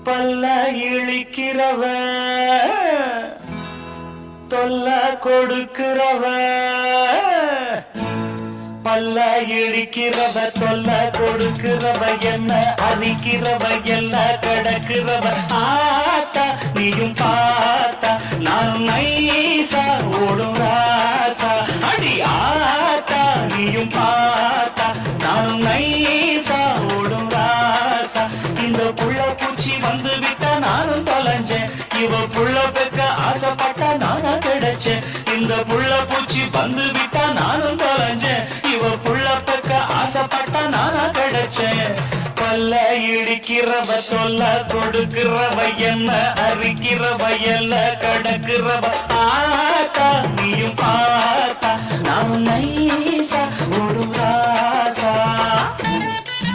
பல்ல இழிக்கிறவ தொல்ல கொடுக்கிறவ பல்ல இழிக்கிறவ தொல்ல கொடுக்கிறவ என்ன அழிக்கிறவ எல்லாம் கடக்கிறவ ஆத்தா நீயும் பார்த்தா நான் நைசா ஓடும் ராசா அடி ஆத்தா நீயும் பார்த்தா நான் நைசா ஓடும் ராசா இந்த புள்ள பூச்சி வந்து விட்டா நானும் தொலைஞ்சேன் இவ புள்ள பெக்க ஆசைப்பட்டா நானா கிடைச்சேன் இந்த புள்ள பூச்சி வந்து விட்டா நானும் தொலைஞ்சேன் இவ புள்ள பெக்க ஆசைப்பட்டா நானா கிடைச்சேன் பல்ல இடிக்கிறவ தொல்ல கொடுக்கிறவ என்ன அரிக்கிறவ எல்லாம் கடக்கிறவ ஆத்தா நீயும் பார்த்தா நான் நைசா ஒரு ராசா